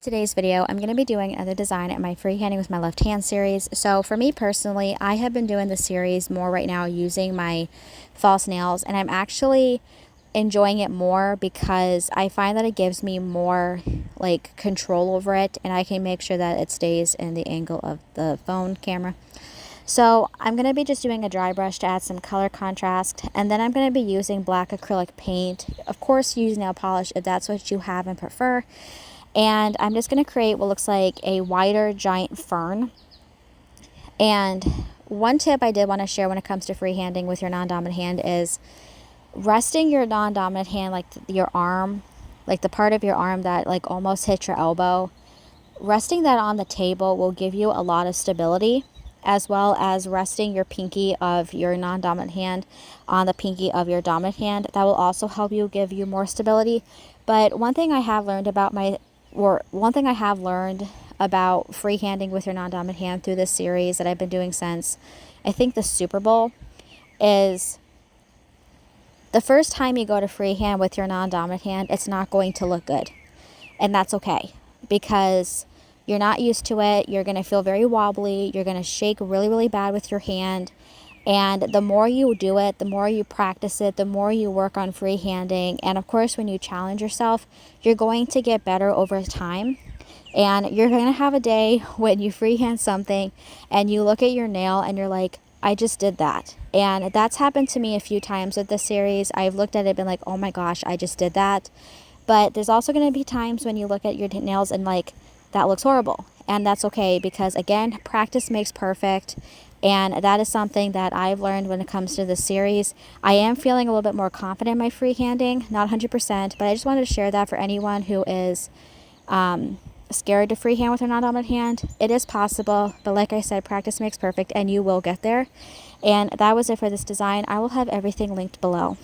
Today's video, I'm going to be doing another design in my freehanding with my left hand series. So for me personally, I have been doing the series more right now using my false nails, and I'm actually enjoying it more because I find that it gives me more like control over it, and I can make sure that it stays in the angle of the phone camera. So I'm going to be just doing a dry brush to add some color contrast, and then I'm going to be using black acrylic paint. Of course, use nail polish if that's what you have and prefer. And I'm just going to create what looks like a wider giant fern. And one tip I did want to share when it comes to freehanding with your non-dominant hand is resting your non-dominant hand, like your arm, like the part of your arm that like almost hits your elbow. Resting that on the table will give you a lot of stability, as well as resting your pinky of your non-dominant hand on the pinky of your dominant hand. That will also help you give you more stability. But one thing I have learned about freehanding with your non-dominant hand through this series that I've been doing since, I think, the Super Bowl, is the first time you go to freehand with your non-dominant hand, it's not going to look good. And that's okay, because you're not used to it. You're going to feel very wobbly. You're going to shake really, really bad with your hand. And the more you do it, the more you practice it, the more you work on freehanding. And of course, when you challenge yourself, you're going to get better over time. And you're going to have a day when you freehand something and you look at your nail and you're like, I just did that. And that's happened to me a few times with this series. I've looked at it and been like, oh my gosh, I just did that. But there's also going to be times when you look at your nails and like, that looks horrible. And that's okay, because again, practice makes perfect. And that is something that I've learned when it comes to this series. I am feeling a little bit more confident in my freehanding, not 100%, but I just wanted to share that for anyone who is scared to freehand with their non-dominant hand. It is possible, but like I said, practice makes perfect, and you will get there. And that was it for this design. I will have everything linked below.